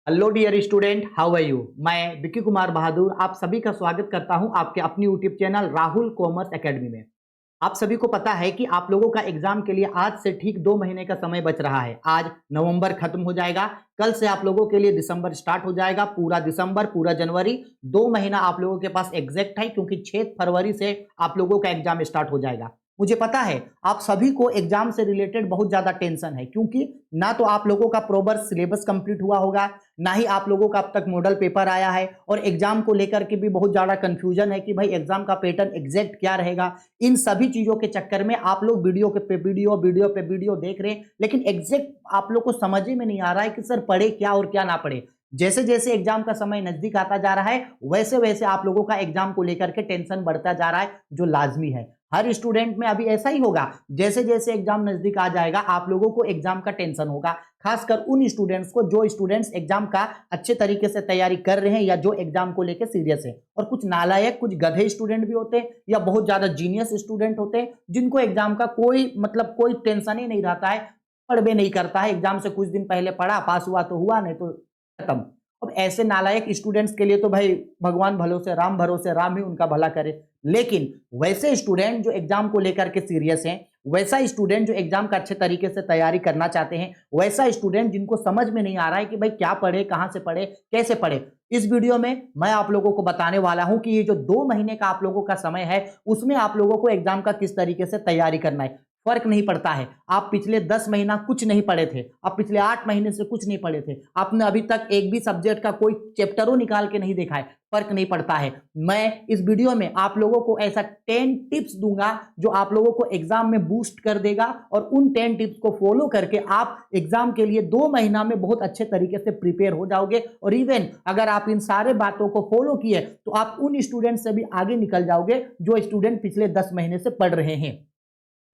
Hello dear student, how are you. मैं विक्की कुमार बहादुर आप सभी का स्वागत करता हूं आपके अपनी YouTube channel Rahul commerce academy में। आप सभी को पता है कि आप लोगों का एग्जाम के लिए आज से ठीक 2 महीने का समय बच रहा है। आज नवंबर खत्म हो जाएगा, कल से आप लोगों के लिए दिसंबर स्टार्ट हो जाएगा। पूरा दिसंबर, पूरा जनवरी, 2 महीना आप लोगों के पास एग्जैक्ट है, क्योंकि 6 फरवरी से आप लोगों का एग्जाम स्टार्ट हो जाएगा। मुझे पता है आप सभी को एग्जाम से रिलेटेड बहुत ज्यादा टेंशन है, क्योंकि ना तो आप लोगों का प्रॉपर सिलेबस कंप्लीट हुआ होगा, ना ही आप लोगों का अब तक मॉडल पेपर आया है, और एग्जाम को लेकर के भी बहुत ज्यादा कंफ्यूजन है कि भाई एग्जाम का पैटर्न एग्जैक्ट क्या रहेगा। इन सभी चीजों के चक्कर में आप लोग वीडियो के पे वीडियो देख रहे हैं, लेकिन एग्जैक्ट आप लोग को समझ ही में नहीं आ रहा है कि सर पढ़े क्या और क्या ना पढ़े। जैसे जैसे एग्जाम का समय नजदीक आता जा रहा है, वैसे वैसे आप लोगों का एग्जाम को लेकर के टेंशन बढ़ता जा रहा है, जो लाजमी है। हर स्टूडेंट में अभी ऐसा ही होगा, जैसे जैसे एग्जाम नजदीक आ जाएगा आप लोगों को एग्जाम का टेंशन होगा। खासकर उन स्टूडेंट्स को जो स्टूडेंट्स एग्जाम का अच्छे तरीके से तैयारी कर रहे हैं, या जो एग्जाम को लेकर सीरियस है। और कुछ नालायक, कुछ गधे स्टूडेंट भी होते हैं, या बहुत ज्यादा जीनियस स्टूडेंट होते हैं, जिनको एग्जाम का कोई टेंशन ही नहीं रहता है, पढ़ भी नहीं करता है। एग्जाम से कुछ दिन पहले पढ़ा, पास हुआ तो हुआ, नहीं तो खत्म। अब ऐसे नालायक स्टूडेंट्स के लिए तो भाई भगवान भरोसे, राम भरोसे, राम ही उनका भला करे। लेकिन वैसे स्टूडेंट जो एग्जाम को लेकर के सीरियस हैं, वैसा स्टूडेंट जो एग्जाम का अच्छे तरीके से तैयारी करना चाहते हैं, वैसा स्टूडेंट जिनको समझ में नहीं आ रहा है कि भाई क्या पढ़े, कहां से पढ़े, कैसे पढ़े, इस वीडियो में मैं आप लोगों को बताने वाला हूं कि ये जो 2 महीने का आप लोगों का समय है, उसमें आप लोगों को एग्जाम का किस तरीके से तैयारी करना है। फर्क नहीं पड़ता है आप पिछले 10 महीना कुछ नहीं पढ़े थे, आप पिछले 8 महीने से कुछ नहीं पढ़े थे, आपने अभी तक एक भी सब्जेक्ट का कोई चैप्टरों निकाल के नहीं देखा है, फर्क नहीं पड़ता है। मैं इस वीडियो में आप लोगों को ऐसा 10 टिप्स दूंगा जो आप लोगों को एग्जाम में बूस्ट कर देगा, और उन 10 टिप्स को फॉलो करके आप एग्जाम के लिए 2 महीना में बहुत अच्छे तरीके से प्रिपेयर हो जाओगे। और इवन अगर आप इन सारे बातों को फॉलो किए तो आप उन स्टूडेंट से भी आगे निकल जाओगे जो स्टूडेंट पिछले 10 महीने से पढ़ रहे हैं।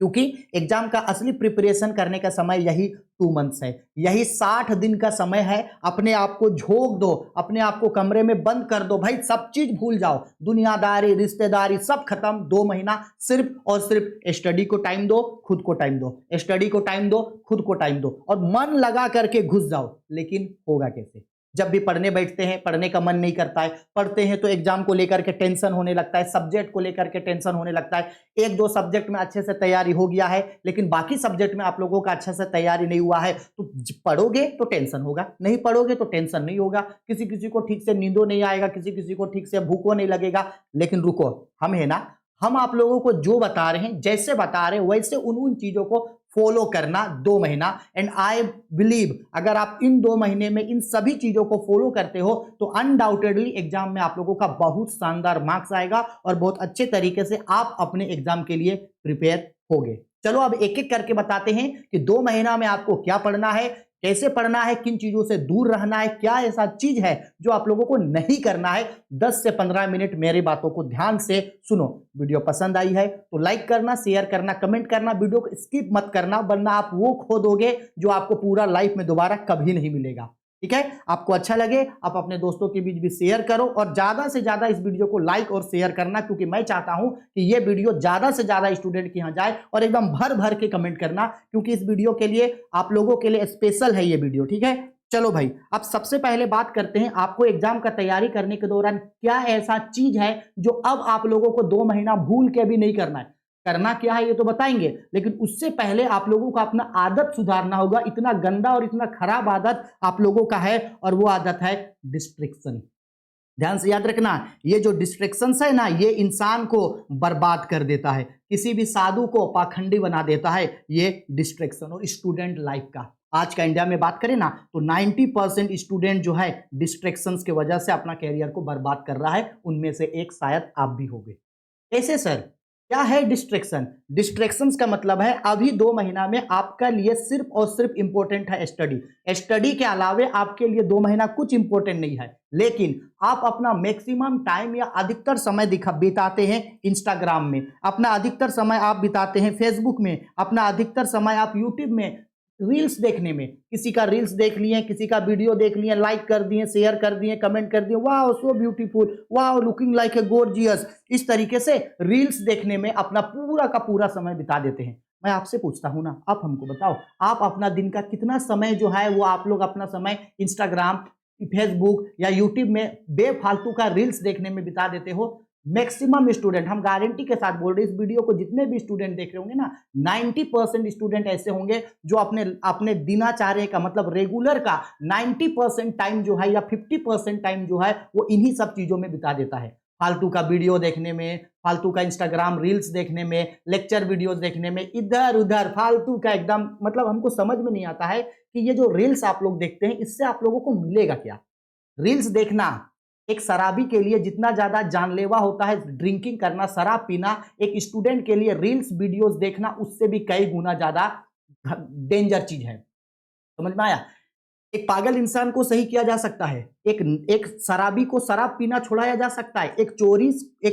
क्योंकि एग्जाम का असली प्रिपरेशन करने का समय यही 2 मंथ्स है, यही 60 दिन का समय है। अपने आप को झोंक दो, अपने आप को कमरे में बंद कर दो भाई, सब चीज भूल जाओ, दुनियादारी, रिश्तेदारी सब खत्म। 2 महीना सिर्फ और सिर्फ स्टडी को टाइम दो, खुद को टाइम दो, स्टडी को टाइम दो, खुद को टाइम दो, और मन लगा करके घुस जाओ। लेकिन होगा कैसे? जब भी पढ़ने बैठते हैं पढ़ने का मन नहीं करता है, पढ़ते हैं तो एग्जाम को लेकर के टेंशन होने लगता है, सब्जेक्ट को लेकर के टेंशन होने लगता है। एक दो सब्जेक्ट में अच्छे से तैयारी हो गया है, लेकिन बाकी सब्जेक्ट में आप लोगों का अच्छे से तैयारी नहीं हुआ है, तो पढ़ोगे तो टेंशन होगा, नहीं पढ़ोगे तो टेंशन नहीं होगा। किसी किसी को ठीक से नींदो नहीं आएगा, किसी किसी को ठीक से भूखो नहीं लगेगा। लेकिन रुको, हम है ना, हम आप लोगों को जो बता रहे हैं, जैसे बता रहे हैं, वैसे उन उन चीजों को फॉलो करना 2 महीना। एंड आई बिलीव अगर आप इन 2 महीने में इन सभी चीजों को फॉलो करते हो तो अनडाउटेडली एग्जाम में आप लोगों का बहुत शानदार मार्क्स आएगा, और बहुत अच्छे तरीके से आप अपने एग्जाम के लिए प्रिपेयर होगे। चलो अब एक एक करके बताते हैं कि 2 महीना में आपको क्या पढ़ना है, कैसे पढ़ना है, किन चीजों से दूर रहना है, क्या ऐसा चीज है जो आप लोगों को नहीं करना है। 10 से 15 मिनट मेरी बातों को ध्यान से सुनो। वीडियो पसंद आई है तो लाइक करना, शेयर करना, कमेंट करना, वीडियो को स्किप मत करना, वरना आप वो खो दोगे जो आपको पूरा लाइफ में दोबारा कभी नहीं मिलेगा। ठीक है? आपको अच्छा लगे आप अपने दोस्तों के बीच भी शेयर करो, और ज्यादा से ज्यादा इस वीडियो को लाइक और शेयर करना, क्योंकि मैं चाहता हूं कि ये वीडियो ज्यादा से ज्यादा स्टूडेंट के यहां जाए। और एकदम भर भर के कमेंट करना, क्योंकि इस वीडियो के लिए आप लोगों के लिए स्पेशल है ये वीडियो। ठीक है? चलो भाई, अब सबसे पहले बात करते हैं आपको एग्जाम का तैयारी करने के दौरान क्या ऐसा चीज है जो अब आप लोगों को 2 महीना भूल के भी नहीं करना है। करना क्या है ये तो बताएंगे, लेकिन उससे पहले आप लोगों को अपना आदत सुधारना होगा। इतना गंदा और इतना खराब आदत आप लोगों का है, और वो आदत है डिस्ट्रैक्शन। ध्यान से याद रखना, ये जो डिस्ट्रैक्शंस है ना, ये इंसान को बर्बाद कर देता है, किसी भी साधु को पाखंडी बना देता है ये डिस्ट्रैक्शन। और स्टूडेंट लाइफ का आज का इंडिया में बात करें ना, तो 90% स्टूडेंट जो है डिस्ट्रैक्शंस की वजह से अपना कैरियर को बर्बाद कर रहा है। उनमें से एक शायद आप भी होगे। कैसे सर? क्या है डिस्ट्रैक्शन? डिस्ट्रैक्शंस का मतलब है अभी 2 महीना में आपका लिए सिर्फ और सिर्फ इंपॉर्टेंट है स्टडी। स्टडी के अलावे आपके लिए 2 महीना कुछ इंपॉर्टेंट नहीं है, लेकिन आप अपना मैक्सिमम टाइम या अधिकतर समय बिताते हैं इंस्टाग्राम में, अपना अधिकतर समय आप बिताते हैं फेसबुक में, अपना अधिकतर समय आप यूट्यूब में रील्स देखने में। किसी का रील्स देख लिए, किसी का वीडियो देख लिए, लाइक कर दिए, शेयर कर दिए, कमेंट कर दिए, वाह सो ब्यूटीफुल, वाह लुकिंग लाइक ए गॉर्जियस। इस तरीके से रील्स देखने में अपना पूरा का पूरा समय बिता देते हैं। मैं आपसे पूछता हूं ना, आप हमको बताओ, आप अपना दिन का कितना समय जो है वो आप लोग अपना समय इंस्टाग्राम, फेसबुक या यूट्यूब में बेफालतू का रील्स देखने में बिता देते हो। मैक्सिमम स्टूडेंट, हम गारंटी के साथ बोल रहे हैं, इस वीडियो को जितने भी स्टूडेंट देख रहे होंगे ना, 90% स्टूडेंट ऐसे होंगे जो अपने अपने दिनाचार्य का मतलब रेगुलर का 90% टाइम जो है या 50% टाइम जो है वो इन्हीं सब चीजों में बिता देता है। फालतू का वीडियो देखने में, फालतू का इंस्टाग्राम रील्स देखने में, लेक्चर वीडियोस देखने में, इधर उधर फालतू का एकदम, मतलब हमको समझ में नहीं आता है कि ये जो रील्स आप लोग देखते हैं इससे आप लोगों को मिलेगा क्या। रील्स देखना एक शराबी के लिए जितना ज्यादा जानलेवा होता है ड्रिंकिंग करना, शराब पीना, एक स्टूडेंट के लिए रील्स वीडियोस देखना उससे भी कई गुना ज्यादा डेंजर चीज है। समझ में आया? एक पागल इंसान को सही किया जा सकता है, एक शराबी को शराब पीना छुड़ाया जा सकता है, एक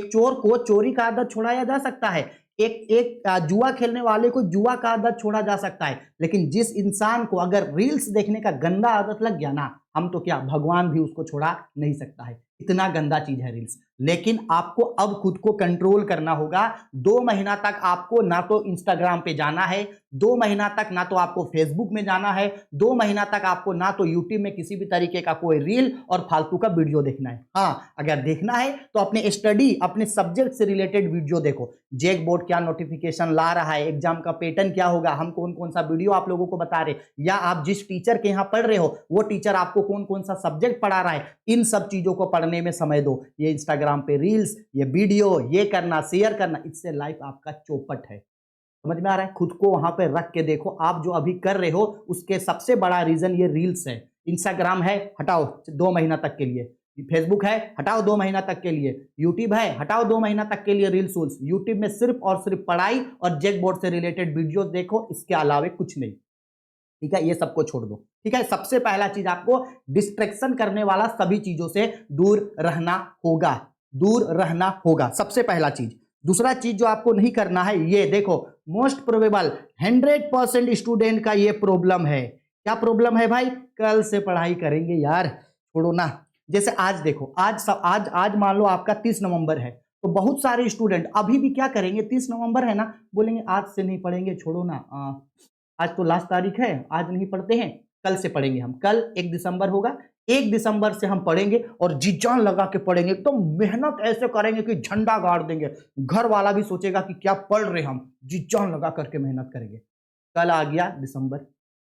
चोर को चोरी का आदत छुड़ाया जा सकता है, एक जुआ खेलने वाले को जुआ का आदत छोड़ा जा सकता है। लेकिन जिस इंसान को अगर रील्स देखने का गंदा आदत लग गया ना, हम तो क्या, भगवान भी उसको छोड़ा नहीं सकता है। इतना गंदा चीज है रील्स। लेकिन आपको अब खुद को कंट्रोल करना होगा। 2 महीना तक आपको ना तो इंस्टाग्राम पे जाना है, 2 महीना तक ना तो आपको फेसबुक में जाना है, 2 महीना तक आपको ना तो यूट्यूब में किसी भी तरीके का कोई रील और फालतू का वीडियो देखना है। हाँ, अगर देखना है तो अपने स्टडी, अपने सब्जेक्ट से रिलेटेड वीडियो देखो। जेक बोर्ड क्या नोटिफिकेशन ला रहा है, एग्जाम का पैटर्न क्या होगा, हम कौन कौन सा वीडियो आप लोगों को बता रहे, या आप जिस टीचर के यहाँ पढ़ रहे हो वो टीचर आपको कौन कौन सा सब्जेक्ट पढ़ा रहा है, इन सब चीजों को पढ़ने में समय दो। ये इंस्टाग्राम पे रील्स, ये वीडियो, ये करना, शेयर करना, इससे लाइफ आपका चौपट है। समझ में आ रहा है? खुद को वहां पे रख के देखो, आप जो अभी कर रहे हो उसके सबसे बड़ा रीजन ये रील्स है। इंस्टाग्राम है, हटाओ 2 महीना तक के लिए। फेसबुक है, हटाओ 2 महीना तक के लिए। यूट्यूब है, हटाओ 2 महीना तक के लिए रील्स। यूट्यूब में सिर्फ और सिर्फ पढ़ाई और जेक बोर्ड से रिलेटेड वीडियोस देखो, इसके अलावा कुछ नहीं। ठीक है, ये सबको छोड़ दो। ठीक है, सबसे पहला चीज आपको डिस्ट्रैक्शन करने वाला सभी चीजों से दूर रहना होगा, दूर रहना होगा, सबसे पहला चीज। दूसरा चीज जो आपको नहीं करना है, ये देखो, मोस्ट प्रोबेबल 100% स्टूडेंट का ये प्रॉब्लम है। क्या प्रॉब्लम है भाई? कल से पढ़ाई करेंगे यार, छोड़ो ना। जैसे आज देखो, आज मान लो आपका 30 नवंबर है, तो बहुत सारे स्टूडेंट अभी भी क्या करेंगे, 30 नवंबर है ना, बोलेंगे आज से नहीं पढ़ेंगे, छोड़ो ना, आज तो लास्ट तारीख है, आज नहीं पढ़ते हैं, कल से पढ़ेंगे हम। कल 1 दिसंबर होगा, 1 दिसंबर से हम पढ़ेंगे और जी जान लगा के पढ़ेंगे, एकदम मेहनत ऐसे करेंगे कि झंडा गाड़ देंगे। घर वाला भी सोचेगा कि क्या पढ़ रहे हम, जी जान लगा करके मेहनत करेंगे। कल आ गया दिसंबर,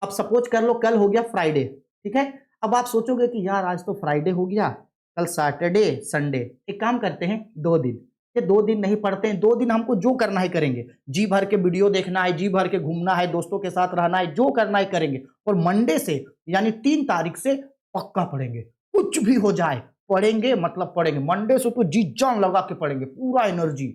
अब सपोज कर लो कल हो गया फ्राइडे। ठीक है, अब आप सोचोगे कि यार आज तो फ्राइडे हो गया, कल सैटरडे संडे, एक काम करते हैं 2 दिन। ये 2 दिन नहीं पढ़ते हैं, 2 दिन हमको जो करना है करेंगे, जी भर के वीडियो देखना है, जी भर के घूमना है, दोस्तों के साथ रहना है, जो करना है करेंगे। और मंडे से यानी 3 तारीख से पक्का पढ़ेंगे, कुछ भी हो जाए पढ़ेंगे, मतलब पढ़ेंगे। मंडे से तो जी जान लगा के पढ़ेंगे, पूरा एनर्जी।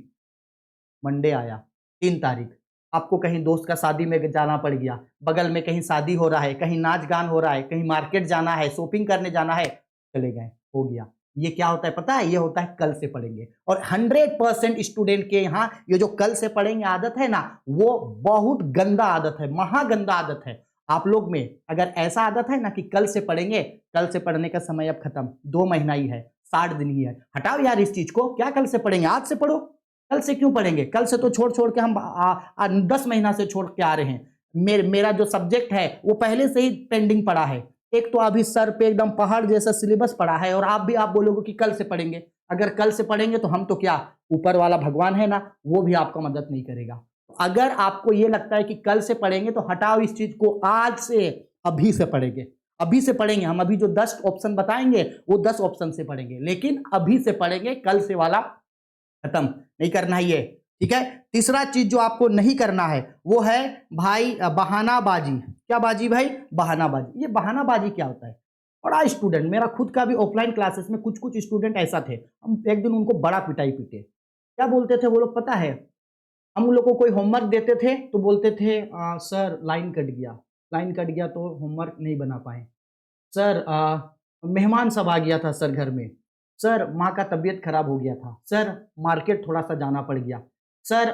मंडे आया, 3 तारीख, आपको कहीं दोस्त का शादी में जाना पड़ गया, बगल में कहीं शादी हो रहा है, कहीं नाच गान हो रहा है, कहीं मार्केट जाना है, शॉपिंग करने जाना है, चले गए, हो गया। ये क्या होता है पता है? ये होता है कल से पढ़ेंगे। और 100% स्टूडेंट के यहाँ ये जो कल से पढ़ेंगे आदत है ना, वो बहुत गंदा आदत है, महागंदा आदत है। आप लोग में अगर ऐसा आदत है ना कि कल से पढ़ेंगे, कल से पढ़ने का समय अब खत्म, 2 महीना ही है, 60 दिन ही है, हटाओ यार इस चीज को। क्या कल से पढ़ेंगे? आज से पढ़ो। कल से क्यों पढ़ेंगे? कल से तो छोड़ छोड़ के हम 10 महीना से छोड़ के आ रहे हैं। मेरा जो सब्जेक्ट है वो पहले से ही पेंडिंग पड़ा है। एक तो अभी सर पे एकदम पहाड़ जैसा सिलेबस पड़ा है, और आप बोलोगे कि कल से पढ़ेंगे। अगर कल से पढ़ेंगे तो हम तो क्या, ऊपर वाला भगवान है ना, वो भी आपका मदद नहीं करेगा। अगर आपको ये लगता है कि कल से पढ़ेंगे तो हटाओ इस चीज को, आज से अभी से पढ़ेंगे, अभी से पढ़ेंगे। हम अभी जो 10 ऑप्शन बताएंगे वो 10 ऑप्शन से पढ़ेंगे, लेकिन अभी से पढ़ेंगे, कल से वाला खत्म नहीं करना है ये। ठीक है, तीसरा चीज जो आपको नहीं करना है वो है भाई बहानाबाजी। क्या बाजी भाई? बहानाबाजी। ये बहानाबाजी क्या होता है? बड़ा स्टूडेंट, मेरा खुद का भी ऑफलाइन क्लासेस में कुछ स्टूडेंट ऐसा थे, हम एक दिन उनको बड़ा पिटाई पीटे। क्या बोलते थे वो लोग पता है? हम उन लोग को कोई होमवर्क देते थे तो बोलते थे सर लाइन कट गया, लाइन कट गया तो होमवर्क नहीं बना पाए। सर मेहमान सब आ गया था सर घर में। सर माँ का तबीयत खराब हो गया था। सर मार्केट थोड़ा सा जाना पड़ गया। सर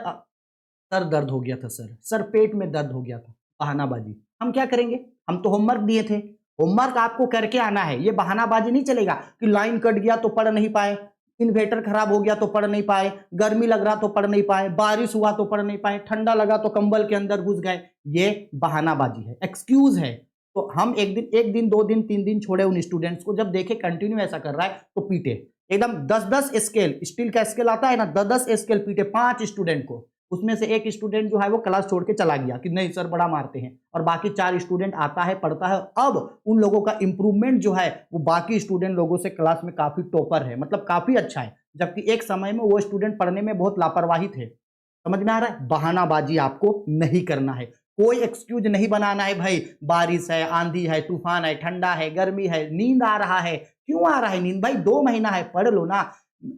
सर दर्द हो गया था। सर पेट में दर्द हो गया था। बहानाबाजी। हम क्या करेंगे? हम तो होमवर्क दिए थे, होमवर्क आपको करके आना है। ये बहानाबाजी नहीं चलेगा कि लाइन कट गया तो पढ़ नहीं पाए, इन्वर्टर खराब हो गया तो पढ़ नहीं पाए, गर्मी लग रहा तो पढ़ नहीं पाए, बारिश हुआ तो पढ़ नहीं पाए, ठंडा लगा तो कंबल के अंदर घुस गए। ये बहानाबाजी है, एक्सक्यूज है। तो हम एक दिन 2 दिन 3 दिन छोड़े उन स्टूडेंट्स को, जब देखे कंटिन्यू ऐसा कर रहा है तो पीटे। एकदम 10-10 स्केल, स्टील का स्केल आता है ना, 10-10 स्केल पीटे 5 स्टूडेंट को। उसमें से एक स्टूडेंट जो है वो क्लास छोड़ के चला गया कि नहीं सर बड़ा मारते हैं, और बाकी 4 स्टूडेंट आता है, पढ़ता है। अब उन लोगों का इंप्रूवमेंट जो है वो बाकी स्टूडेंट लोगों से क्लास में काफी टॉपर है, मतलब काफी अच्छा है, जबकि एक समय में वो स्टूडेंट पढ़ने में बहुत लापरवाही थे। समझ में आ रहा है? बहानाबाजी आपको नहीं करना है, कोई एक्सक्यूज नहीं बनाना है भाई। बारिश है, आंधी है, तूफान है, ठंडा है, गर्मी है, नींद आ रहा है। क्यों आ रहा है नींद भाई? 2 महीना है, पढ़ लो ना।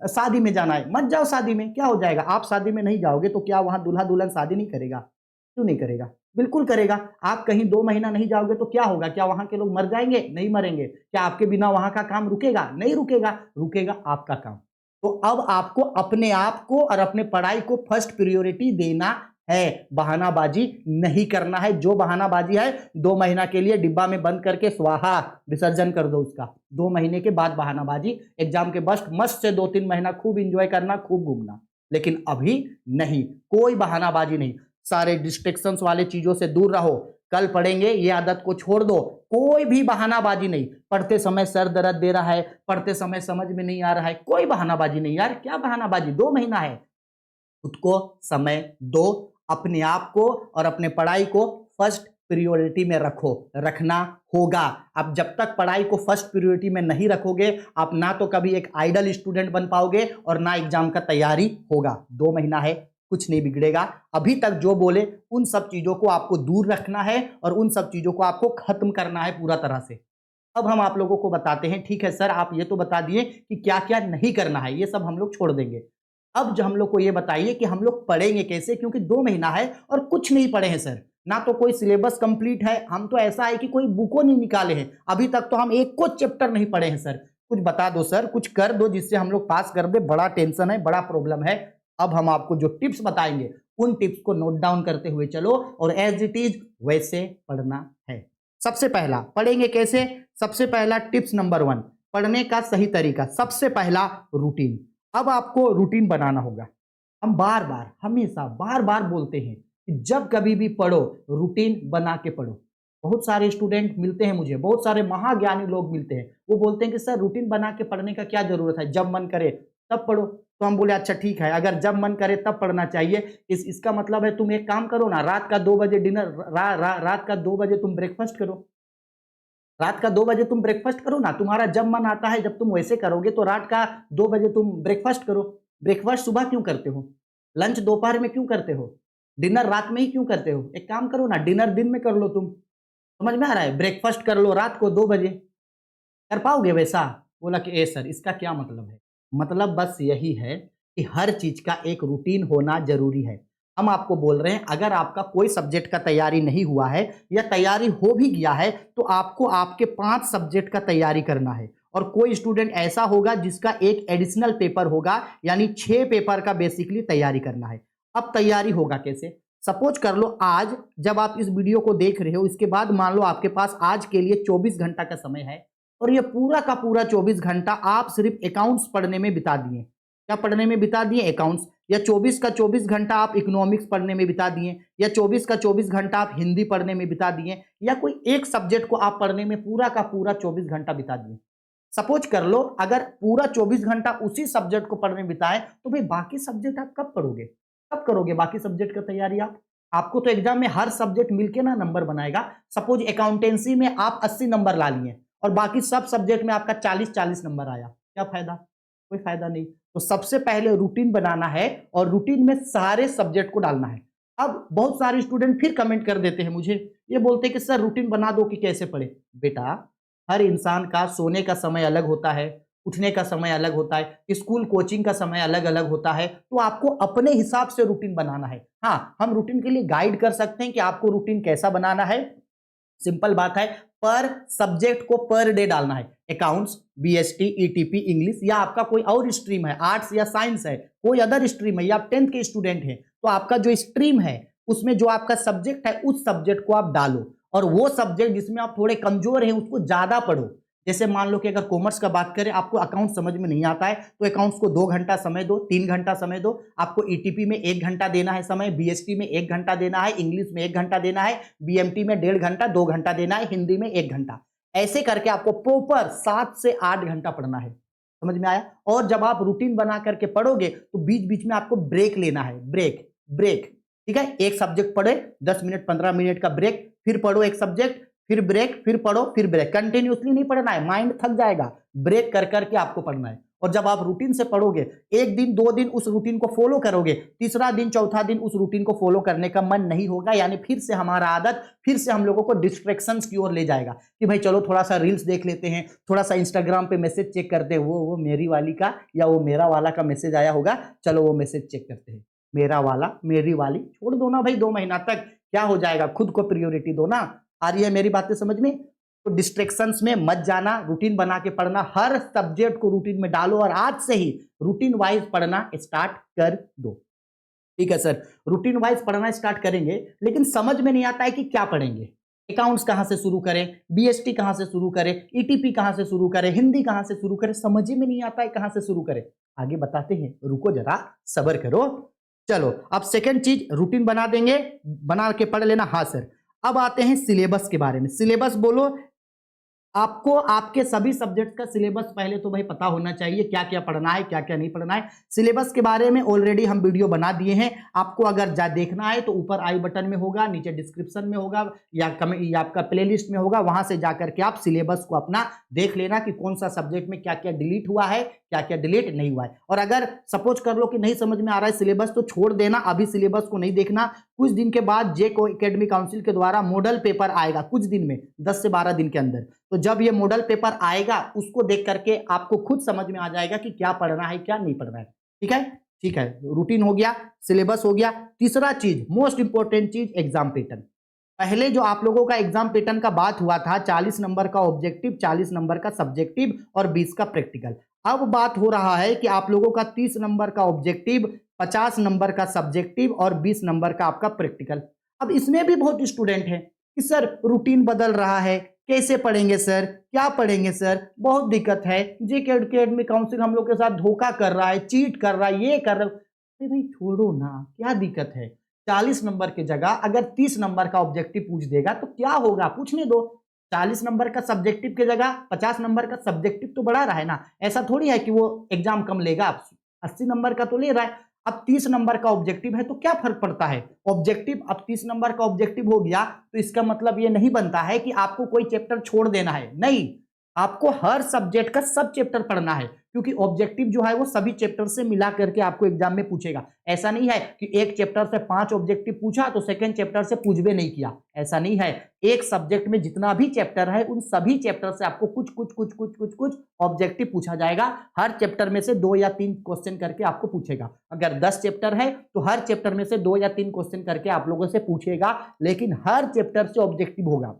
शादी में जाना है, मत जाओ शादी में, क्या हो जाएगा? आप शादी में नहीं जाओगे तो क्या वहां दूल्हा दुल्हन शादी नहीं करेगा? क्यों नहीं करेगा? बिल्कुल करेगा। आप कहीं 2 महीना नहीं जाओगे तो क्या होगा? क्या वहां के लोग मर जाएंगे? नहीं मरेंगे। क्या आपके बिना वहां का काम रुकेगा? नहीं रुकेगा। रुकेगा आपका काम। तो अब आपको अपने आप को और अपने पढ़ाई को फर्स्ट प्रायोरिटी देना है, बहानाबाजी नहीं करना है। जो बहानाबाजी है 2 महीना के लिए डिब्बा में बंद करके स्वाहा विसर्जन कर दो उसका। 2 महीने के बाद बहानाबाजी, एग्जाम के बस्ट मस्त से 2-3 महीना खूब इंजॉय करना, खूब घूमना, लेकिन अभी नहीं, कोई बहानाबाजी नहीं। सारे डिस्ट्रैक्शंस वाले चीजों से दूर रहो। कल पढ़ेंगे ये आदत को छोड़ दो। कोई भी बहानाबाजी नहीं। पढ़ते समय सर दर्द दे रहा है, पढ़ते समय समझ में नहीं आ रहा है, कोई बहानाबाजी नहीं यार। क्या बहानाबाजी? 2 महीना है, खुद को समय दो, अपने आप को और अपने पढ़ाई को फर्स्ट प्रायोरिटी में रखो, रखना होगा। आप जब तक पढ़ाई को फर्स्ट प्रायोरिटी में नहीं रखोगे, आप ना तो कभी एक आइडल स्टूडेंट बन पाओगे और ना एग्जाम का तैयारी होगा। 2 महीना है, कुछ नहीं बिगड़ेगा। अभी तक जो बोले उन सब चीजों को आपको दूर रखना है और उन सब चीजों को आपको खत्म करना है पूरा तरह से। अब हम आप लोगों को बताते हैं, ठीक है सर आप ये तो बता दिए कि क्या क्या नहीं करना है, ये सब हम लोग छोड़ देंगे। अब जो हम लोग को ये बताइए कि हम लोग पढ़ेंगे कैसे, क्योंकि 2 महीना है और कुछ नहीं पढ़े हैं सर। ना तो कोई सिलेबस कंप्लीट है, हम तो ऐसा है कि कोई बुको नहीं निकाले हैं अभी तक, तो हम एक को चैप्टर नहीं पढ़े हैं सर। कुछ बता दो सर, कुछ कर दो जिससे हम लोग पास कर दे। बड़ा टेंशन है, बड़ा प्रॉब्लम है। अब हम आपको जो टिप्स बताएंगे उन टिप्स को नोट डाउन करते हुए चलो और एज इट इज वैसे पढ़ना है। सबसे पहला पढ़ेंगे कैसे? सबसे पहला टिप्स नंबर 1, पढ़ने का सही तरीका। सबसे पहला रूटीन। अब आपको रूटीन बनाना होगा। हम बार बार हमेशा बार बार बोलते हैं कि जब कभी भी पढ़ो रूटीन बना के पढ़ो। बहुत सारे स्टूडेंट मिलते हैं मुझे, बहुत सारे महाज्ञानी लोग मिलते हैं, वो बोलते हैं कि सर रूटीन बना के पढ़ने का क्या जरूरत है, जब मन करे तब पढ़ो। तो हम बोले अच्छा ठीक है, अगर जब मन करे तब पढ़ना चाहिए, इसका मतलब है तुम एक काम करो ना, रात का 2 बजे डिनर, रात का 2 बजे तुम ब्रेकफास्ट करो। रात का 2 बजे तुम ब्रेकफास्ट करो ना, तुम्हारा जब मन आता है, जब तुम वैसे करोगे तो रात का 2 बजे तुम ब्रेकफास्ट करो। ब्रेकफास्ट सुबह क्यों करते हो? लंच दोपहर में क्यों करते हो? डिनर रात में ही क्यों करते हो? एक काम करो ना, डिनर दिन में कर लो तुम। समझ में आ रहा है? ब्रेकफास्ट कर लो रात को 2 बजे। कर पाओगे वैसा? बोला कि ए सर इसका क्या मतलब है? मतलब बस यही है कि हर चीज का एक रूटीन होना जरूरी है। हम आपको बोल रहे हैं अगर आपका कोई सब्जेक्ट का तैयारी नहीं हुआ है या तैयारी हो भी गया है तो आपको आपके 5 सब्जेक्ट का तैयारी करना है। और कोई स्टूडेंट ऐसा होगा जिसका एक एडिशनल पेपर होगा, यानी 6 पेपर का बेसिकली तैयारी करना है। अब तैयारी होगा कैसे? सपोज कर लो आज जब आप इस वीडियो को देख रहे हो, इसके बाद मान लो आपके पास आज के लिए 24 घंटा का समय है और ये पूरा का पूरा 24 घंटा आप सिर्फ अकाउंट्स पढ़ने में बिता दिए। क्या पढ़ने में बिता दिए? अकाउंट्स। या 24 का 24 घंटा आप इकोनॉमिक्स पढ़ने में बिता दिए, या 24 का 24 घंटा आप हिंदी पढ़ने में बिता दिए, या कोई एक सब्जेक्ट को आप पढ़ने में पूरा का पूरा 24 घंटा बिता दिए। सपोज कर लो अगर पूरा 24 घंटा उसी सब्जेक्ट को पढ़ने में बिताए तो भाई बाकी सब्जेक्ट आप कब पढ़ोगे? कब करोगे बाकी सब्जेक्ट का तैयारी आप? आपको तो एग्जाम में हर सब्जेक्ट मिलके ना नंबर बनाएगा। सपोज अकाउंटेंसी में आप 80 नंबर ला लिए और बाकी सब सब्जेक्ट में आपका 40-40 नंबर आया, क्या फायदा? कोई फायदा नहीं। तो सबसे पहले रूटीन बनाना है और रूटीन में सारे सब्जेक्ट को डालना है। अब बहुत सारे स्टूडेंट फिर कमेंट कर देते हैं मुझे, ये बोलते हैं कि सर रूटीन बना दो कि कैसे पढ़े। बेटा हर इंसान का सोने का समय अलग होता है, उठने का समय अलग होता है, स्कूल कोचिंग का समय अलग अलग होता है, तो आपको अपने हिसाब से रूटीन बनाना है। हाँ, हम रूटीन के लिए गाइड कर सकते हैं कि आपको रूटीन कैसा बनाना है। सिंपल बात है, पर सब्जेक्ट को पर डे डालना है। अकाउंट्स, बीएसटी, ईटीपी, इंग्लिश, या आपका कोई और स्ट्रीम है, आर्ट्स या साइंस है, कोई अदर स्ट्रीम है, या आप 10th के स्टूडेंट हैं, तो आपका जो स्ट्रीम है उसमें जो आपका सब्जेक्ट है उस सब्जेक्ट को आप डालो। और वो सब्जेक्ट जिसमें आप थोड़े कमजोर हैं उसको ज्यादा पढ़ो। जैसे मान लो कि अगर कॉमर्स का बात करें, आपको अकाउंट समझ में नहीं आता है तो अकाउंट्स को 2 घंटा समय दो, 3 घंटा समय दो। आपको ईटीपी में 1 घंटा देना है समय, बीएसटी में 1 घंटा देना है, इंग्लिश में 1 घंटा देना है, बीएमटी में 1.5 घंटा, 2 घंटा देना है, हिंदी में 1 घंटा। ऐसे करके आपको प्रॉपर 7 से 8 घंटा पढ़ना है। समझ में आया? और जब आप रूटीन बना करके पढ़ोगे तो बीच बीच में आपको ब्रेक लेना है, ब्रेक ब्रेक। ठीक है, एक सब्जेक्ट पढ़े, 10 मिनट 15 मिनट का ब्रेक, फिर पढ़ो एक सब्जेक्ट, फिर ब्रेक, फिर पढ़ो, फिर ब्रेक। कंटिन्यूअसली नहीं पढ़ना है, माइंड थक जाएगा। ब्रेक कर करके आपको पढ़ना है। और जब आप रूटीन से पढ़ोगे, एक दिन 2 दिन उस रूटीन को फॉलो करोगे, तीसरा दिन चौथा दिन उस रूटीन को फॉलो करने का मन नहीं होगा, यानी फिर से हमारा आदत फिर से हम लोगों को डिस्ट्रैक्शंस की ओर ले जाएगा कि भाई चलो थोड़ा सा रील्स देख लेते हैं, थोड़ा सा इंस्टाग्राम पे मैसेज चेक करते हैं, वो मेरी वाली का या वो मेरा वाला का मैसेज आया होगा, चलो वो मैसेज चेक करते हैं। मेरा वाला मेरी वाली छोड़ दो ना भाई, 2 महीना तक क्या हो जाएगा, खुद को प्रायोरिटी दो ना। आ रही है मेरी बातें समझ में? तो डिस्ट्रैक्शंस में मत जाना, रूटीन बना के पढ़ना, हर सब्जेक्ट को रूटीन में डालो और आज से ही रूटीन वाइज पढ़ना स्टार्ट कर दो। ठीक है सर, रूटीन वाइज पढ़ना स्टार्ट करेंगे, लेकिन समझ में नहीं आता है कि क्या पढ़ेंगे। अकाउंट्स कहां से शुरू करें, बीएसटी कहां से शुरू करें, ईटीपी कहां से शुरू करें, हिंदी कहां से शुरू करें, समझ में नहीं आता है कहां से शुरू करें। आगे बताते हैं, रुको जरा, सब्र करो। चलो अब सेकंड चीज, रूटीन बना देंगे, बना के पढ़ लेना। हाँ सर, अब आते हैं सिलेबस के बारे में। सिलेबस बोलो, आपको आपके सभी सब्जेक्ट का सिलेबस पहले तो भाई पता होना चाहिए, क्या क्या पढ़ना है, क्या क्या नहीं पढ़ना है। सिलेबस के बारे में ऑलरेडी हम वीडियो बना दिए हैं, आपको अगर देखना है तो ऊपर आई बटन में होगा, नीचे डिस्क्रिप्शन में होगा, या आपका प्लेलिस्ट में होगा, वहां से जाकर के आप सिलेबस को अपना देख लेना कि कौन सा सब्जेक्ट में क्या क्या डिलीट हुआ है, क्या क्या डिलीट नहीं हुआ है। और अगर सपोज कर लो कि नहीं समझ में आ रहा है सिलेबस, तो छोड़ देना, अभी सिलेबस को नहीं देखना। कुछ दिन के बाद जे को एकेडमी काउंसिल के द्वारा मॉडल पेपर आएगा, कुछ दिन में, 10 से 12 दिन के अंदर। तो जब ये मॉडल पेपर आएगा, उसको देख करके आपको खुद समझ में आ जाएगा कि क्या पढ़ना है, क्या नहीं पढ़ना है। ठीक है, ठीक है, रूटीन हो गया, सिलेबस हो गया। तीसरा चीज, मोस्ट इंपॉर्टेंट चीज, एग्जाम पैटर्न। पहले जो आप लोगों का एग्जाम पैटर्न का बात हुआ था, 40 नंबर का ऑब्जेक्टिव, 40 नंबर का सब्जेक्टिव और 20 का प्रैक्टिकल। अब बात हो रहा है कि आप लोगों का 30 नंबर का ऑब्जेक्टिव, 50 नंबर का सब्जेक्टिव और 20 नंबर का आपका प्रैक्टिकल। अब इसमें भी बहुत स्टूडेंट हैं कि सर रूटीन बदल रहा है, कैसे पढ़ेंगे सर, क्या पढ़ेंगे सर, बहुत दिक्कत है, जे के एकेडमी काउंसिल हम लोग के साथ धोखा कर रहा है, चीट कर रहा है, ये कर रहा है। अरे भाई छोड़ो ना, क्या दिक्कत है। 40 नंबर की जगह अगर 30 नंबर का ऑब्जेक्टिव पूछ देगा तो क्या होगा, पूछने दो। 40 नंबर का सब्जेक्टिव की जगह 50 नंबर का सब्जेक्टिव तो बढ़ा रहा है ना। ऐसा थोड़ी है कि वो एग्जाम कम लेगा, 80 नंबर का तो ले रहा है। अब 30 नंबर का ऑब्जेक्टिव है तो क्या फर्क पड़ता है। ऑब्जेक्टिव अब 30 नंबर का ऑब्जेक्टिव हो गया तो इसका मतलब ये नहीं बनता है कि आपको कोई चैप्टर छोड़ देना है, नहीं, आपको हर सब्जेक्ट का सब चैप्टर पढ़ना है, क्योंकि ऑब्जेक्टिव जो है वो सभी चैप्टर से मिला करके आपको एग्जाम में पूछेगा। ऐसा नहीं है कि एक चैप्टर से 5 ऑब्जेक्टिव पूछा तो सेकंड चैप्टर से पूछ भी नहीं किया, ऐसा नहीं है। एक सब्जेक्ट में जितना भी चैप्टर है उन सभी चैप्टर से आपको कुछ कुछ कुछ कुछ कुछ कुछ ऑब्जेक्टिव पूछा जाएगा। हर चैप्टर में से 2 या 3 क्वेश्चन करके आपको पूछेगा। अगर 10 चैप्टर है तो हर चैप्टर में से 2 या 3 क्वेश्चन करके आप लोगों से पूछेगा, लेकिन हर चैप्टर से ऑब्जेक्टिव होगा।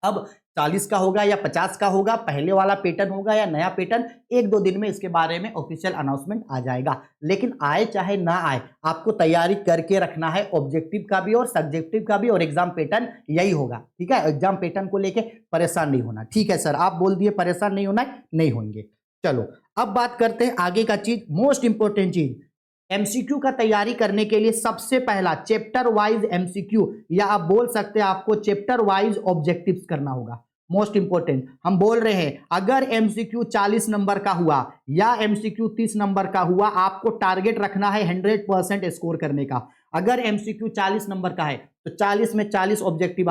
अब 40 का होगा या 50 का होगा, पहले वाला पैटर्न होगा या नया पैटर्न, 1-2 दिन में इसके बारे में ऑफिशियल अनाउंसमेंट आ जाएगा। लेकिन आए चाहे ना आए, आपको तैयारी करके रखना है, ऑब्जेक्टिव का भी और सब्जेक्टिव का भी, और एग्जाम पैटर्न यही होगा। ठीक है, एग्जाम पैटर्न को लेके परेशान नहीं होना। ठीक है सर, आप बोल दिए परेशान नहीं होना है, नहीं होंगे। चलो अब बात करते हैं आगे का चीज, मोस्ट इंपॉर्टेंट चीज, एमसीक्यू का तैयारी करने के लिए सबसे पहला चैप्टर वाइज एमसीक्यू, या आप बोल सकते हैं आपको चैप्टर वाइज ऑब्जेक्टिव्स करना होगा। मोस्ट इंपॉर्टेंट, हम बोल रहे हैं अगर एमसीक्यू 40 नंबर का हुआ या एमसीक्यू 30 नंबर का हुआ, आपको टारगेट रखना है 100% स्कोर करने का। अगर एमसीक्यू 40 नंबर का है तो 40 में 40 ऑब्जेक्टिव,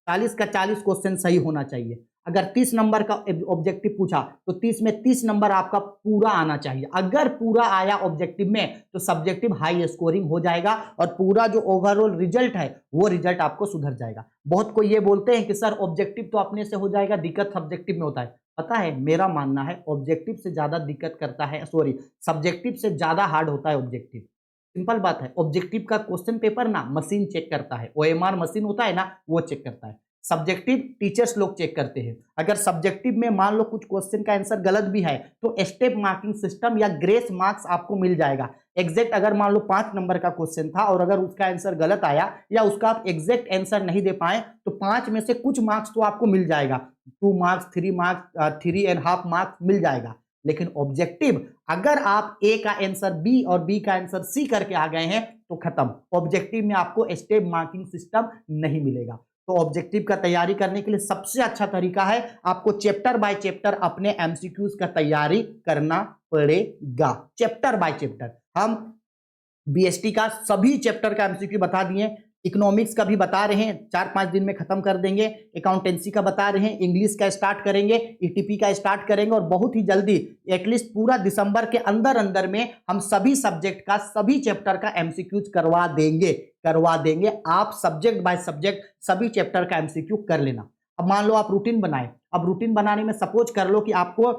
40 का 40 क्वेश्चन सही होना चाहिए। अगर 30 नंबर का ऑब्जेक्टिव पूछा तो 30 में 30 नंबर आपका पूरा आना चाहिए। अगर पूरा आया ऑब्जेक्टिव में तो सब्जेक्टिव हाई स्कोरिंग हो जाएगा और पूरा जो ओवरऑल रिजल्ट है वो रिजल्ट आपको सुधर जाएगा। बहुत कोई ये बोलते हैं कि सर ऑब्जेक्टिव तो अपने से हो जाएगा, दिक्कत सब्जेक्टिव में होता है। पता है, मेरा मानना है ऑब्जेक्टिव से ज्यादा दिक्कत करता है, सॉरी, सब्जेक्टिव से ज्यादा हार्ड होता है ऑब्जेक्टिव। सिंपल बात है, ऑब्जेक्टिव का क्वेश्चन पेपर ना मशीन चेक करता है, ओएमआर मशीन होता है ना, वो चेक करता है। सब्जेक्टिव टीचर्स लोग चेक करते हैं। अगर सब्जेक्टिव में मान लो कुछ क्वेश्चन का आंसर गलत भी है तो स्टेप मार्किंग सिस्टम या ग्रेस मार्क्स आपको मिल जाएगा। एग्जैक्ट अगर मान लो 5 नंबर का क्वेश्चन था और अगर उसका आंसर गलत आया या उसका आप एग्जैक्ट आंसर नहीं दे पाए तो 5 में से कुछ मार्क्स तो आपको मिल जाएगा, 2 मार्क्स, 3 मार्क्स, 3.5 मार्क्स मिल जाएगा। लेकिन ऑब्जेक्टिव अगर आप ए का आंसर बी और बी का आंसर सी करके आ गए हैं तो खत्म, ऑब्जेक्टिव में आपको स्टेप मार्किंग सिस्टम नहीं मिलेगा। तो ऑब्जेक्टिव का तैयारी करने के लिए सबसे अच्छा तरीका है आपको चैप्टर बाय चैप्टर अपने एमसीक्यूज का तैयारी करना पड़ेगा। चैप्टर बाय चैप्टर हम बीएसटी का सभी चैप्टर का एमसीक्यू बता दिए, इकोनॉमिक्स का भी बता रहे हैं, 4-5 दिन में खत्म कर देंगे, अकाउंटेंसी का बता रहे हैं, इंग्लिश का स्टार्ट करेंगे, ईटीपी का स्टार्ट करेंगे और बहुत ही जल्दी एटलीस्ट पूरा दिसंबर के अंदर अंदर में हम सभी सब्जेक्ट का सभी चैप्टर का एमसीक्यूज करवा देंगे। आप सब्जेक्ट बाय सब्जेक्ट सभी चैप्टर का एमसीक्यू कर लेना। अब मान लो आप रूटीन बनाए, अब रूटीन बनाने में सपोज कर लो कि आपको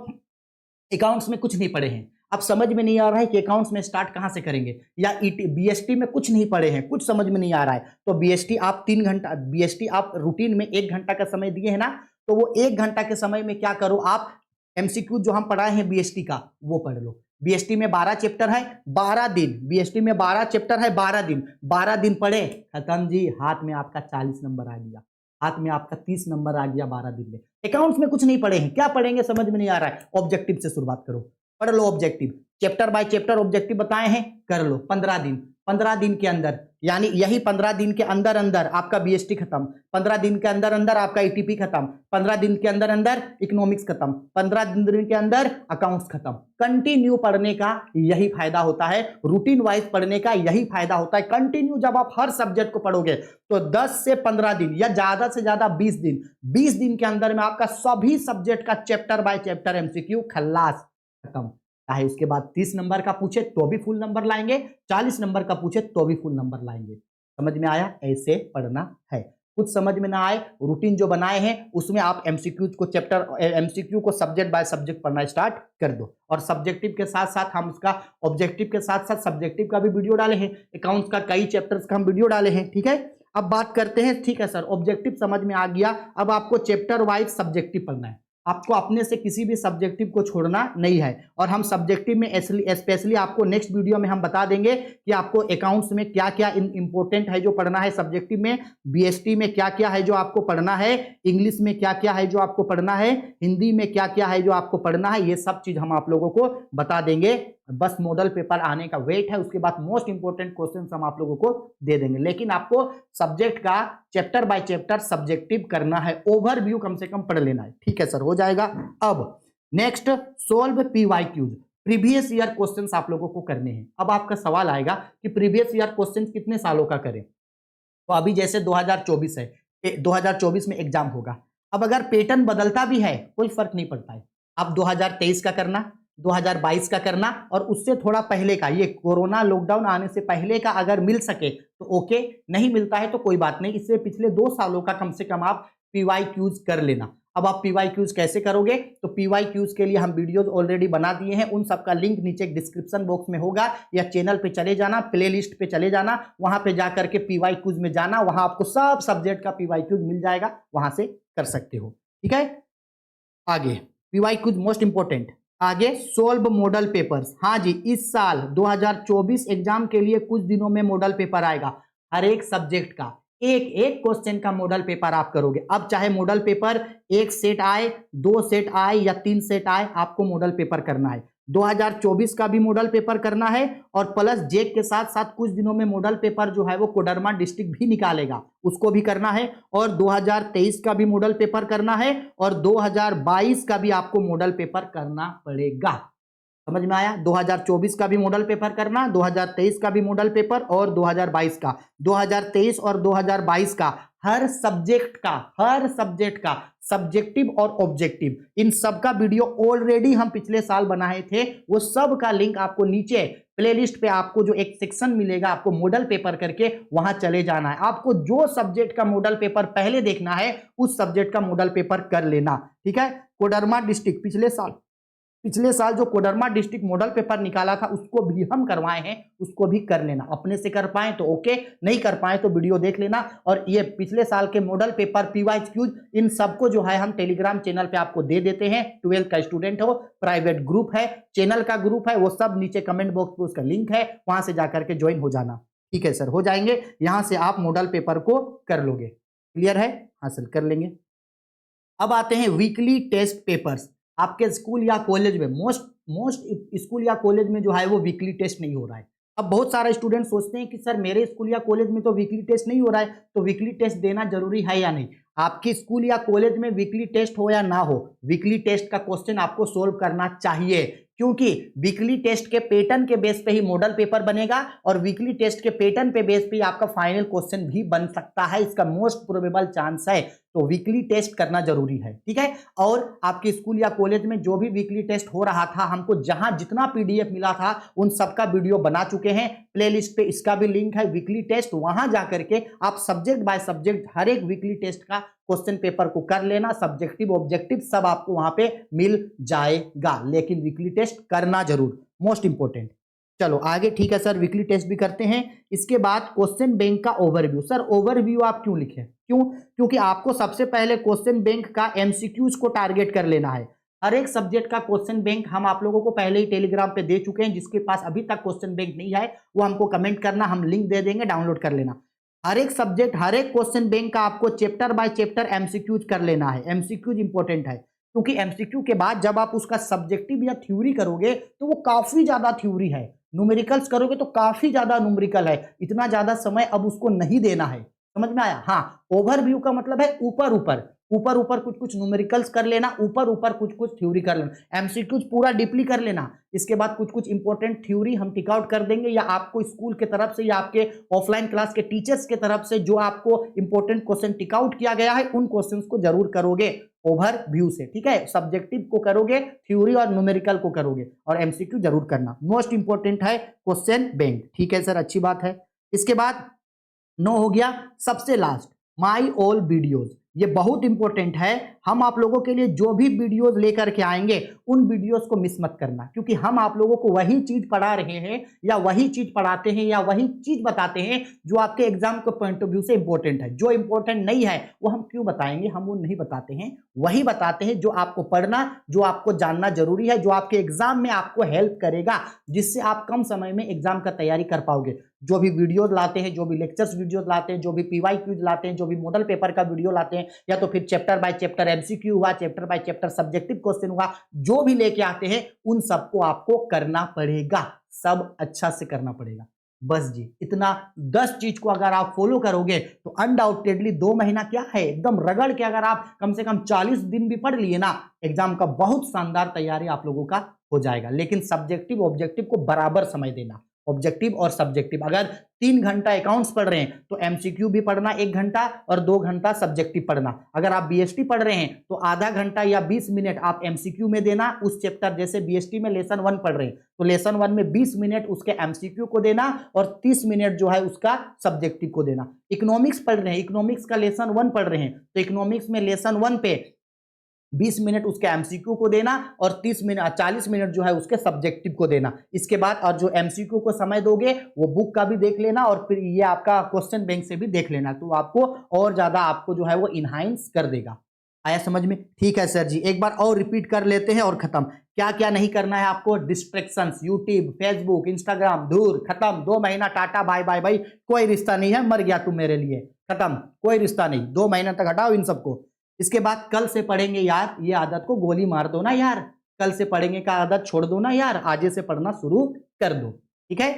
अकाउंट्स में कुछ नहीं पढ़े हैं, अब समझ में नहीं आ रहा है कि अकाउंट्स में स्टार्ट कहां से करेंगे, या बीएसटी में कुछ नहीं पढ़े हैं, कुछ समझ में नहीं आ रहा है, तो बीएसटी आप 3 घंटा, बीएसटी आप रूटीन में 1 घंटा का समय दिए है ना, तो वो 1 घंटा के समय में क्या करो आप एमसीक्यू जो हम पढ़ाए हैं बीएसटी का वो पढ़ लो। बीएसटी में 12 चैप्टर है, 12 दिन, बीएसटी में 12 चैप्टर है, 12 दिन पढ़े, खत्म जी, हाथ में आपका 40 नंबर आ गया, हाथ में आपका 30 नंबर आ गया 12 दिन में। अकाउंट्स में कुछ नहीं पढ़े हैं, क्या पढ़ेंगे समझ में नहीं आ रहा है, ऑब्जेक्टिव से शुरुआत करो, पढ़ लो objective, chapter by chapter objective बताए हैं, कर लो 15 दिन के अंदर, यानी यही 15 दिन के अंदर अंदर आपका बीएसटी खत्म, 15 दिन के अंदर अंदर आपका ईटीपी खत्म, 15 दिन के अंदर अंदर इकोनॉमिक्स खत्म, 15 दिन के अंदर अकाउंट्स खत्म। कंटिन्यू पढ़ने का यही फायदा होता है, रूटीन वाइज पढ़ने का यही फायदा होता है। कंटिन्यू जब आप हर सब्जेक्ट को पढ़ोगे तो 10 से 15 दिन या ज्यादा से ज्यादा 20 दिन के अंदर में आपका सभी सब्जेक्ट का चैप्टर बाय चैप्टर एमसीक्यू खल्लास खत्म। चाहे उसके बाद 30 नंबर का पूछे तो भी फुल नंबर लाएंगे, 40 नंबर का पूछे तो भी फुल नंबर लाएंगे। समझ में आया, ऐसे पढ़ना है। कुछ समझ में ना आए, रूटीन जो बनाए हैं उसमें आप एमसीक्यू को सब्जेक्ट बाय सब्जेक्ट पढ़ना स्टार्ट कर दो। और सब्जेक्टिव के साथ साथ हम उसका ऑब्जेक्टिव के साथ साथ सब्जेक्टिव का भी वीडियो डाले हैं, अकाउंट्स का कई चैप्टर्स का हम वीडियो डाले हैं, ठीक है। अब बात करते हैं, ठीक है सर ऑब्जेक्टिव समझ में आ गया, अब आपको चैप्टर वाइज सब्जेक्टिव पढ़ना है, आपको अपने से किसी भी सब्जेक्टिव को छोड़ना नहीं है। और हम सब्जेक्टिव में स्पेशली आपको नेक्स्ट वीडियो में हम बता देंगे कि आपको अकाउंट्स में क्या क्या इंपॉर्टेंट है जो पढ़ना है, सब्जेक्टिव में बीएसटी में क्या क्या है जो आपको पढ़ना है, इंग्लिश में क्या क्या है जो आपको पढ़ना है, हिंदी में क्या क्या है जो आपको पढ़ना है, ये सब चीज हम आप लोगों को बता देंगे। बस मॉडल पेपर आने का वेट है, उसके बाद मोस्ट इंपोर्टेंट क्वेश्चन हम आप लोगों को दे देंगे। लेकिन आपको सब्जेक्ट का चैप्टर बाय चैप्टर सब्जेक्टिव करना है, ओवरव्यू कम से कम पढ़ लेना है, ठीक है सर, हो जाएगा। अब next solve PYQs, previous year questions आप लोगों को करने हैं। अब आपका सवाल आएगा कि प्रीवियस ईयर क्वेश्चन कितने सालों का करें, तो अभी जैसे 2024 है, 2024 में एग्जाम होगा, अब अगर पैटर्न बदलता भी है कोई फर्क नहीं पड़ता है, आप 2023 का करना, 2022 का करना और उससे थोड़ा पहले का, ये कोरोना लॉकडाउन आने से पहले का अगर मिल सके तो ओके, नहीं मिलता है तो कोई बात नहीं, इससे पिछले 2 सालों का कम से कम आप पीवाईक्यूज कर लेना। अब आप पीवाईक्यूज कैसे करोगे, तो पीवाईक्यूज के लिए हम वीडियोस ऑलरेडी बना दिए हैं, उन सबका लिंक नीचे डिस्क्रिप्शन बॉक्स में होगा, या चैनल पे चले जाना, प्लेलिस्ट पे चले जाना, वहां पे जाकर के पीवाईक्यूज में जाना, वहां आपको सब सब्जेक्ट का पीवाईक्यूज मिल जाएगा, वहां से कर सकते हो, ठीक है। आगे पीवाईक्यूज मोस्ट इंपोर्टेंट, आगे सोल्व मॉडल पेपर्स। हाँ जी, इस साल 2024 एग्जाम के लिए कुछ दिनों में मॉडल पेपर आएगा, हर एक सब्जेक्ट का एक क्वेश्चन का मॉडल पेपर आप करोगे। अब चाहे मॉडल पेपर 1 सेट आए, 2 सेट आए या 3 सेट आए, आपको मॉडल पेपर करना है। 2024 का भी मॉडल पेपर करना है और प्लस जेक के साथ साथ कुछ दिनों में मॉडल पेपर जो है वो कोडरमा डिस्ट्रिक्ट भी निकालेगा, उसको भी करना है। और 2023 का भी मॉडल पेपर करना है और 2022 का भी आपको मॉडल पेपर करना पड़ेगा। समझ में आया, 2024 का भी मॉडल पेपर करना, 2023 का भी मॉडल पेपर और 2022 का, 2023 और 2022 का हर सब्जेक्ट का सब्जेक्टिव और ऑब्जेक्टिव, इन सब का वीडियो ऑलरेडी हम पिछले साल बनाए थे, वो सब का लिंक आपको नीचे प्लेलिस्ट पे आपको जो एक सेक्शन मिलेगा, आपको मॉडल पेपर करके वहां चले जाना है। आपको जो सब्जेक्ट का मॉडल पेपर पहले देखना है उस सब्जेक्ट का मॉडल पेपर कर लेना, ठीक है। कोडरमा डिस्ट्रिक्ट पिछले साल पिछले साल जो कोडरमा डिस्ट्रिक्ट मॉडल पेपर निकाला था उसको भी हम करवाए हैं, उसको भी कर लेना। अपने से कर पाए तो ओके, नहीं कर पाए तो वीडियो देख लेना। और ये पिछले साल के मॉडल पेपर PYQ इन सबको जो है हम टेलीग्राम चैनल पे आपको दे देते हैं। 12th का स्टूडेंट हो, प्राइवेट ग्रुप है, चैनल का ग्रुप है, वो सब नीचे कमेंट बॉक्स पे उसका लिंक है, वहां से जाकर के ज्वाइन हो जाना। ठीक है सर, हो जाएंगे, यहां से आप मॉडल पेपर को कर लोगे। क्लियर है? हासिल कर लेंगे। अब आते हैं वीकली टेस्ट पेपर्स। आपके स्कूल या कॉलेज में मोस्ट स्कूल या कॉलेज में जो है वो वीकली टेस्ट नहीं हो रहा है। अब बहुत सारे स्टूडेंट सोचते हैं कि सर मेरे स्कूल या कॉलेज में तो वीकली टेस्ट नहीं हो रहा है, तो वीकली टेस्ट देना जरूरी है या नहीं। आपके स्कूल या कॉलेज में वीकली टेस्ट हो या ना हो, वीकली टेस्ट का क्वेश्चन आपको सोल्व करना चाहिए, क्योंकि वीकली टेस्ट के पैटर्न के बेस पे ही मॉडल पेपर बनेगा और वीकली टेस्ट के पैटर्न पे बेस पे आपका फाइनल क्वेश्चन भी बन सकता है। इसका मोस्ट प्रोबेबल चांस है, तो वीकली टेस्ट करना जरूरी है। ठीक है, और आपके स्कूल या कॉलेज में जो भी वीकली टेस्ट हो रहा था, हमको जहां जितना PDF मिला था उन सबका वीडियो बना चुके हैं। प्लेलिस्ट पे इसका भी लिंक है, वीकली टेस्ट, वहां जाकर के आप सब्जेक्ट बाय सब्जेक्ट हर एक वीकली टेस्ट का क्वेश्चन पेपर को कर लेना। सब्जेक्टिव ऑब्जेक्टिव सब आपको वहां पे मिल जाएगा, लेकिन वीकली टेस्ट करना जरूर, मोस्ट इंपोर्टेंट। चलो आगे, ठीक है सर, वीकली टेस्ट भी करते हैं। इसके बाद क्वेश्चन बैंक का ओवरव्यू। सर ओवरव्यू आप क्यों लिखे? क्यों? क्योंकि आपको सबसे पहले क्वेश्चन बैंक का MCQs को टारगेट कर लेना है। हर एक सब्जेक्ट का क्वेश्चन बैंक हम आप लोगों को पहले ही टेलीग्राम पे दे चुके हैं। जिसके पास अभी तक क्वेश्चन बैंक नहीं है वो हमको कमेंट करना, हम लिंक दे देंगे, डाउनलोड कर लेना। हर एक सब्जेक्ट, हर एक क्वेश्चन बैंक का आपको चैप्टर बाय चैप्टर MCQs कर लेना है। MCQs इंपॉर्टेंट है, क्योंकि MCQ के बाद जब आप उसका सब्जेक्टिव या थ्योरी करोगे तो वो काफी ज्यादा थ्योरी है। न्यूमेरिकल्स करोगे तो काफी ज्यादा न्यूमेरिकल है, इतना ज्यादा समय अब उसको नहीं देना है। समझ में आया? हाँ, ओवरव्यू का मतलब है ऊपर ऊपर कुछ कुछ न्यूमेरिकल्स कर लेना, ऊपर कुछ कुछ थ्योरी कर लेना। MCQs पूरा डीपली कर लेना, इसके बाद कुछ कुछ इंपॉर्टेंट थ्योरी हम टिक आउट कर देंगे, या आपको स्कूल के तरफ से या आपके ऑफलाइन क्लास के टीचर्स के तरफ से जो आपको इंपॉर्टेंट क्वेश्चन टिक आउट किया गया है उन क्वेश्चंस को जरूर करोगे ओवरव्यू से। ठीक है, सब्जेक्टिव को करोगे, थ्योरी और न्यूमेरिकल को करोगे, और MCQ जरूर करना, मोस्ट इंपॉर्टेंट है क्वेश्चन बैंक। ठीक है सर, अच्छी बात है। इसके बाद 9 हो गया, सबसे लास्ट माई ऑल वीडियोज। ये बहुत इंपॉर्टेंट है। हम आप लोगों के लिए जो भी वीडियोस लेकर के आएंगे उन वीडियोस को मिस मत करना, क्योंकि हम आप लोगों को वही चीज पढ़ा रहे हैं या वही चीज पढ़ाते हैं या वही चीज बताते हैं जो आपके एग्जाम के पॉइंट ऑफ व्यू से इंपॉर्टेंट है। जो इंपॉर्टेंट नहीं है वो हम क्यों बताएंगे, हम वो नहीं बताते हैं, वही बताते हैं जो आपको पढ़ना, जो आपको जानना जरूरी है, जो आपके एग्जाम में आपको हेल्प करेगा, जिससे आप कम समय में एग्जाम का तैयारी कर पाओगे। जो भी वीडियोस लाते हैं, जो भी लेक्चर्स वीडियोस लाते हैं, जो भी PYQs लाते हैं, जो भी मॉडल पेपर का वीडियो लाते हैं, या तो फिर चैप्टर बाय चैप्टर MCQ हुआ, chapter by chapter subjective question हुआ, जो भी लेके आते हैं उन सबको आपको करना पड़ेगा, सब अच्छा से करना पड़ेगा। बस जी इतना 10 चीज को अगर आप फॉलो करोगे तो अनडाउटेडली 2 महीना क्या है, एकदम रगड़ के अगर आप कम से कम 40 दिन भी पढ़ लिए ना, एग्जाम का बहुत शानदार तैयारी आप लोगों का हो जाएगा। लेकिन सब्जेक्टिव ऑब्जेक्टिव को बराबर समय देना। ऑब्जेक्टिव और सब्जेक्टिव, अगर 3 घंटा अकाउंट्स पढ़ रहे हैं तो MCQ भी पढ़ना 1 घंटा और 2 घंटा सब्जेक्टिव पढ़ना। अगर आप BST पढ़ रहे हैं तो आधा घंटा या 20 मिनट आप MCQ में देना उस चैप्टर, जैसे BST में लेसन 1 पढ़ रहे हैं तो लेसन 1 में 20 मिनट उसके MCQ को देना और 30 मिनट जो है उसका सब्जेक्टिव को देना। इकोनॉमिक्स पढ़ रहे हैं, इकोनॉमिक्स का लेसन 1 पढ़ रहे हैं तो इकोनॉमिक्स में लेसन 1 पे 20 मिनट उसके MCQ को देना और 40 मिनट जो है उसके सब्जेक्टिव को देना। इसके बाद और जो MCQ को समय दोगे वो बुक का भी देख लेना और फिर ये आपका क्वेश्चन बैंक से भी देख लेना, तो आपको और ज्यादा आपको जो है वो इनहांस कर देगा। आया समझ में? ठीक है सर जी, एक बार और रिपीट कर लेते हैं और खत्म। क्या क्या नहीं करना है आपको? डिस्ट्रैक्शंस, यूट्यूब, फेसबुक, इंस्टाग्राम दूर, खत्म। 2 महीना टाटा बाय बाय भाई, कोई रिश्ता नहीं है, मर गया तू मेरे लिए, खत्म, कोई रिश्ता नहीं। 2 महीना तक हटाओ इन सबको। इसके बाद कल से पढ़ेंगे यार, ये आदत को गोली मार दो ना यार, कल से पढ़ेंगे का आदत छोड़ दो ना यार, आज से पढ़ना शुरू कर दो। ठीक है,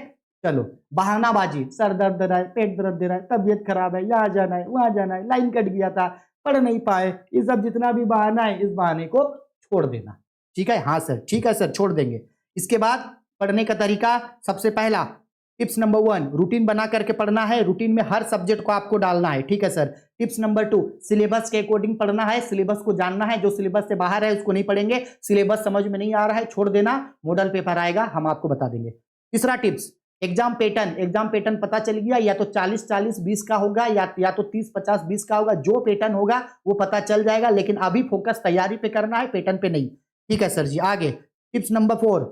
चलो। बहानाबाजी, सर दर्द दे रहा है, पेट दर्द दे रहा है, तबीयत खराब है, यहाँ जाना है, वहां जाना है, लाइन कट गया था, पढ़ नहीं पाए, ये सब जितना भी बहाना है इस बहाने को छोड़ देना। ठीक है? हाँ सर, ठीक है सर, छोड़ देंगे। इसके बाद पढ़ने का तरीका, सबसे पहला टिप्स नंबर 1, रूटीन बना करके पढ़ना है। रूटीन में हर सब्जेक्ट को आपको डालना है। ठीक है सर। टिप्स नंबर 2, सिलेबस के अकॉर्डिंग पढ़ना है, सिलेबस को जानना है। जो सिलेबस से बाहर है उसको नहीं पढ़ेंगे, सिलेबस समझ में नहीं आ रहा है छोड़ देना, मॉडल पेपर आएगा हम आपको बता देंगे। तीसरा tips, exam pattern. Exam pattern पता चल गया, या तो 40-40-20 का होगा या तो 30-50-20 का होगा, जो पैटर्न होगा वो पता चल जाएगा, लेकिन अभी फोकस तैयारी पे करना है, पैटर्न पे नहीं। ठीक है सर जी। आगे tips number 4,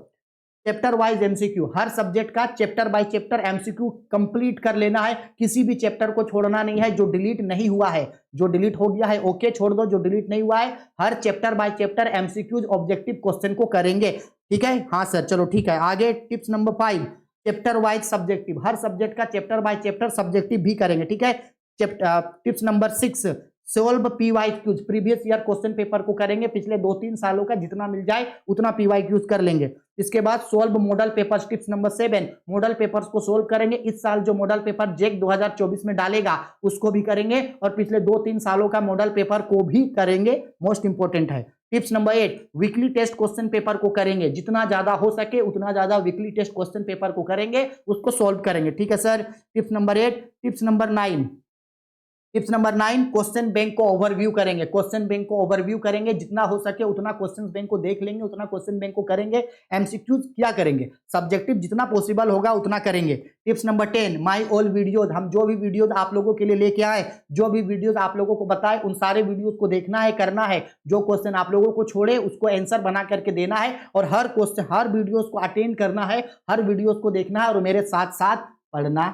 chapter wise MCQ, हर सब्जेक्ट का chapter by chapter MCQ complete कर लेना है, किसी भी चैप्टर को छोड़ना नहीं है। जो डिलीट नहीं हुआ है, जो डिलीट हो गया है ओके छोड़ दो, जो डिलीट नहीं हुआ है हर chapter by chapter MCQs objective question को करेंगे, ठीक है। हाँ सर, चलो ठीक है। आगे tips number 5, chapter wise subjective, हर सब्जेक्ट का चैप्टर बाय चैप्टर सब्जेक्टिव भी करेंगे, ठीक है। Tips number 6, solve PYQs, previous year question paper को करेंगे, पिछले 2-3 सालों का जितना मिल जाए उतना पीवाईक्यूज कर लेंगे। इसके बाद solve model papers, tips number 7, model papers को सोल्व करेंगे। इस साल जो मॉडल पेपर जेक 2024 में डालेगा उसको भी करेंगे और पिछले 2-3 सालों का मॉडल पेपर को भी करेंगे, मोस्ट इंपोर्टेंट है। Tips number 8, weekly test question paper को करेंगे, जितना ज्यादा हो सके उतना ज्यादा वीकली टेस्ट क्वेश्चन पेपर को करेंगे, उसको सोल्व करेंगे, ठीक है sir. Tips number 8, tips number 9, question bank को ओवरव्यू करेंगे, क्वेश्चन बैंक को ओवरव्यू करेंगे, जितना हो सके उतना क्वेश्चन बैंक को देख लेंगे, उतना क्वेश्चन बैंक को करेंगे। एमसीक्यूज क्या करेंगे, सब्जेक्टिव जितना पॉसिबल होगा उतना करेंगे। Tips number 10, my all videos, हम जो भी वीडियोज आप लोगों के लिए लेके आए, जो भी वीडियोज आप लोगों को बताए, उन सारे वीडियोज को देखना है, करना है। जो क्वेश्चन आप लोगों को छोड़े उसको आंसर बना करके देना है और हर क्वेश्चन, हर वीडियोज को अटेंड करना है, हर वीडियोज को देखना है और मेरे साथ साथ पढ़ना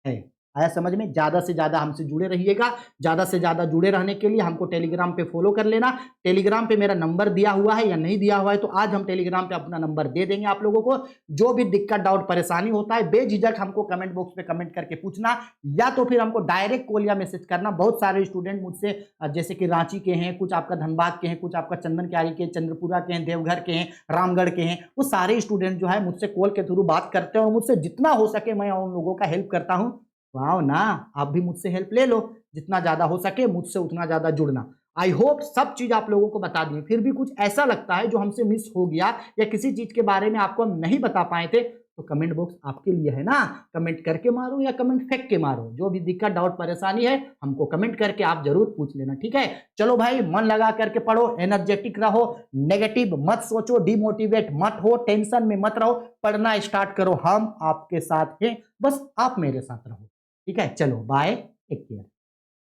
है। आया समझ में? ज्यादा से ज्यादा हमसे जुड़े रहिएगा। ज्यादा से ज्यादा जुड़े रहने के लिए हमको टेलीग्राम पे फॉलो कर लेना। टेलीग्राम पे मेरा नंबर दिया हुआ है या नहीं दिया हुआ है तो आज हम टेलीग्राम पे अपना नंबर दे देंगे आप लोगों को। जो भी दिक्कत, डाउट, परेशानी होता है बेझिझक हमको कमेंट बॉक्स पे कमेंट करके पूछना, या तो फिर हमको डायरेक्ट कॉल या मैसेज करना। बहुत सारे स्टूडेंट मुझसे, जैसे कि रांची के हैं, कुछ आपका धनबाद के हैं, कुछ आपका चंदन क्यारी के, चंद्रपुरा के हैं, देवघर के हैं, रामगढ़ के हैं, वो सारे स्टूडेंट जो है मुझसे कॉल के थ्रू बात करते हैं और मुझसे जितना हो सके मैं उन लोगों का हेल्प करता हूँ। वाह ना, आप भी मुझसे हेल्प ले लो, जितना ज्यादा हो सके मुझसे उतना ज्यादा जुड़ना। आई होप सब चीज आप लोगों को बता दिए। फिर भी कुछ ऐसा लगता है जो हमसे मिस हो गया या किसी चीज के बारे में आपको हम नहीं बता पाए थे तो कमेंट बॉक्स आपके लिए है ना, कमेंट करके मारो या कमेंट फेंक के मारो। जो भी दिक्कत, डाउट, परेशानी है हमको कमेंट करके आप जरूर पूछ लेना, ठीक है। चलो भाई, मन लगा करके पढ़ो, एनर्जेटिक रहो, नेगेटिव मत सोचो, डिमोटिवेट मत हो, टेंशन में मत रहो, पढ़ना स्टार्ट करो। हम आपके साथ हैं, बस आप मेरे साथ रहो, ठीक है। चलो बाय, टेक केयर।